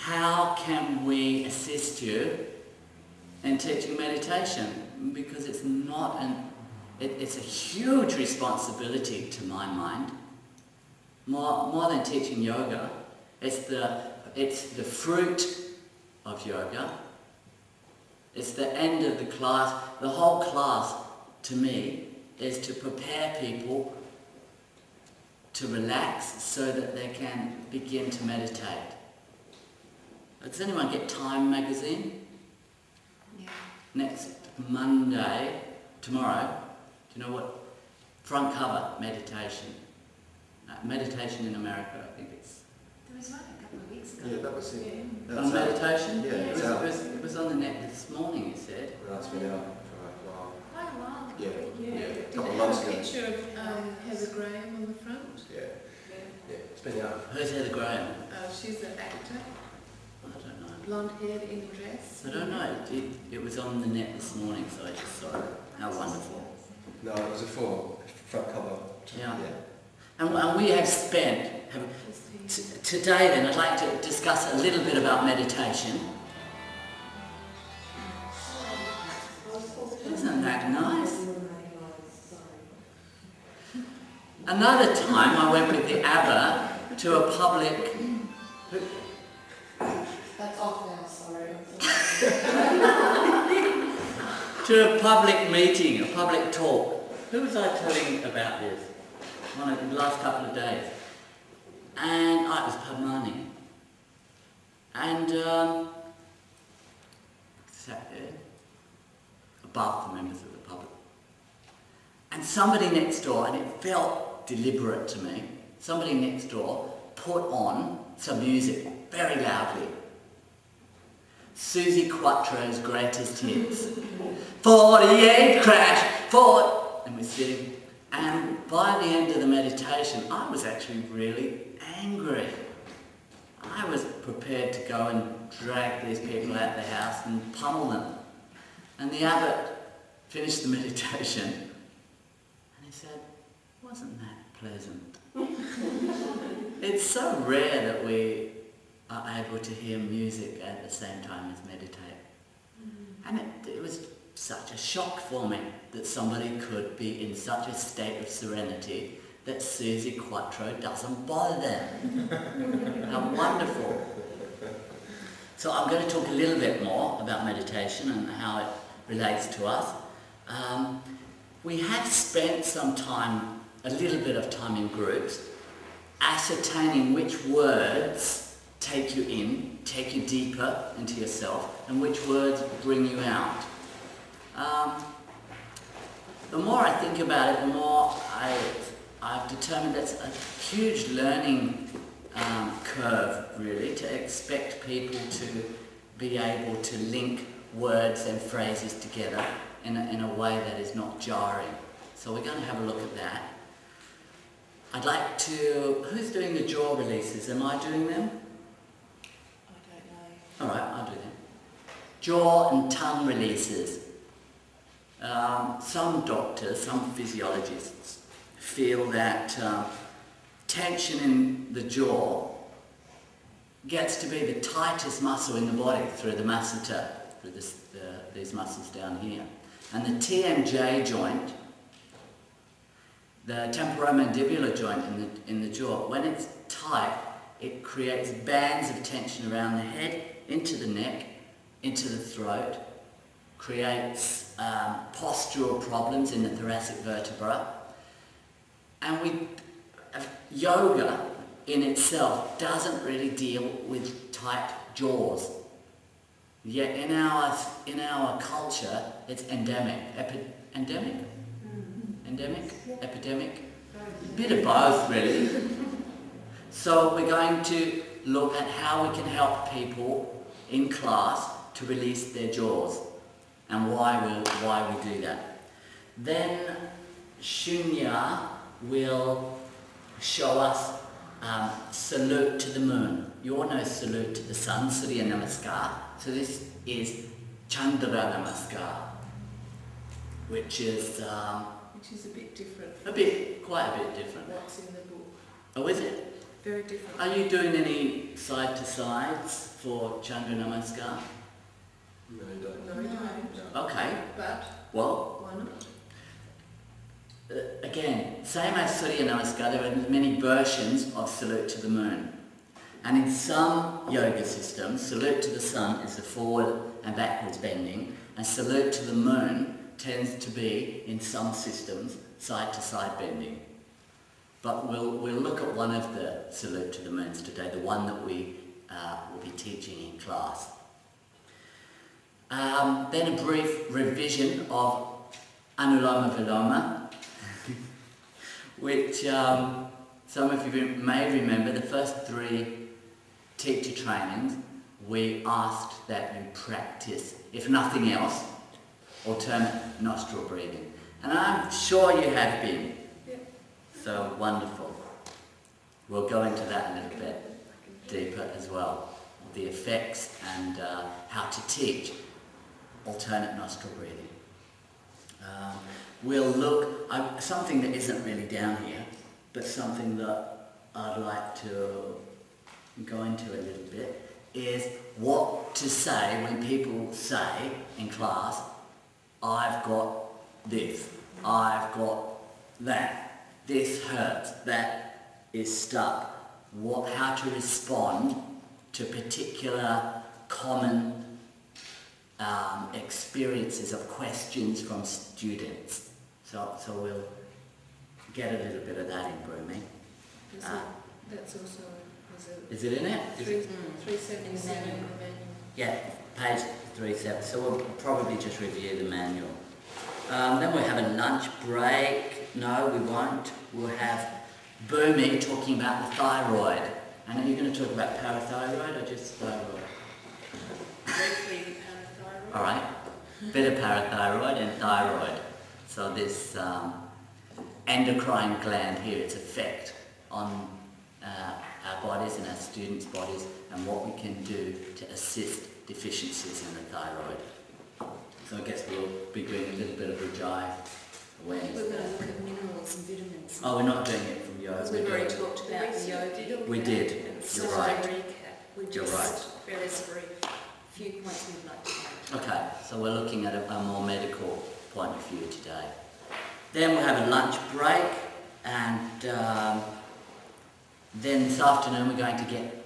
how can we assist you in teaching meditation? Because it's not it's a huge responsibility to my mind. More than teaching yoga, it's the fruit of yoga. It's the end of the class. The whole class, to me, is to prepare people to relax so that they can begin to meditate. Does anyone get Time magazine? Yeah. Next Monday, tomorrow, do you know what? Front cover, meditation. Meditation in America, I think it's. There was one a couple of weeks ago. Yeah, that was it. Yeah. On meditation? Yeah, it was on the net this morning, you said. Well, that's been out for a while. Quite a while. Yeah. A Did couple it of have months a ago. picture of Heather Graham on the front? Yeah, it's been out. Who's Heather Graham? She's an actor, I don't know. blonde haired in a dress. I don't know. It was on the net this morning, so I just saw it. How wonderful. No, it was a front cover. Yeah. And we have spent, today then I'd like to discuss a little bit about meditation. Isn't that nice? Another time I went with the ABBA to a public... That's off now, sorry. to a public meeting, a public talk. Who was I telling about this? One of the last couple of days. And it was Padmani. And sat there, above the members of the public. And somebody next door, and it felt deliberate to me, somebody next door put on some music very loudly. Susie Quattro's greatest hits. 48 crash, 4, and we're sitting. And by the end of the meditation, I was actually really angry. I was prepared to go and drag these people out of the house and pummel them. And the abbot finished the meditation, and he said, "Wasn't that pleasant?" It's so rare that we are able to hear music at the same time as meditate. And it was such a shock for me that somebody could be in such a state of serenity that Susie Quattro doesn't bother them. How wonderful. So I'm going to talk a little bit more about meditation and how it relates to us. We have spent some time, a little bit of time in groups, ascertaining which words take you in, take you deeper into yourself, and which words bring you out. The more I think about it, the more I've determined it's a huge learning curve, really, to expect people to be able to link words and phrases together in a way that is not jarring. So we're going to have a look at that. I'd like to... Who's doing the jaw releases? Am I doing them? I don't know. Alright, I'll do them. Jaw and tongue releases. Some doctors, some physiologists feel that tension in the jaw gets to be the tightest muscle in the body through the masseter, through these muscles down here. And the TMJ joint, the temporomandibular joint in the jaw, when it's tight, it creates bands of tension around the head, into the neck, into the throat, creates postural problems in the thoracic vertebra. And yoga in itself doesn't really deal with tight jaws. Yet in our culture, it's endemic. Endemic? Endemic? Epidemic? A bit of both, really. So we're going to look at how we can help people in class to release their jaws and why we do that. Then Shunya will show us salute to the moon. You all know salute to the sun, Surya Namaskar. So this is Chandra Namaskar, which is a bit different. quite a bit different. What's in the book? Oh, is it? Very different. Are you doing any side to sides for Chandra Namaskar? No, you don't. No, we don't. Okay, But well, why not? again, same as Surya Namaskar, there are many versions of Salute to the Moon. And in some yoga systems, Salute to the Sun is the forward and backwards bending, and Salute to the Moon tends to be, in some systems, side to side bending. But we'll look at one of the Salute to the Moons today, the one that we will be teaching in class. Then a brief revision of Anuloma Viloma, which some of you may remember. The first 3 teacher trainings, we asked that you practice, if nothing else, alternate nostril breathing. And I'm sure you have been. Yep. So wonderful. We'll go into that a little bit deeper as well. The effects and how to teach alternate nostril breathing. We'll look at something that isn't really down here, but something that I'd like to go into a little bit, is what to say when people say in class, I've got this, I've got that, this hurts, that is stuck. How to respond to particular common experiences of questions from students. So we'll get a little bit of that in, Brumi. That's also, Is it in it? 377 in the manual. Yeah, page 37. So we'll probably just review the manual. Then we'll have a lunch break. No, we won't. We'll have Brumi talking about the thyroid. And are you going to talk about parathyroid or just thyroid? Briefly, parathyroid. All right. Bit of parathyroid and thyroid. So this endocrine gland here, its effect on our bodies and our students' bodies, and what we can do to assist deficiencies in the thyroid. So I guess we'll be doing a little bit of Ujjayi awareness. We're going to look at minerals and vitamins. Oh, we're not doing it from yoga. Because we've already talked about the yoga. We did. So You're right. to recap, we You're just right. very few points we'd like to make. Okay, so we're looking at a more medical point of view today. Then we'll have a lunch break, and then this afternoon we're going to get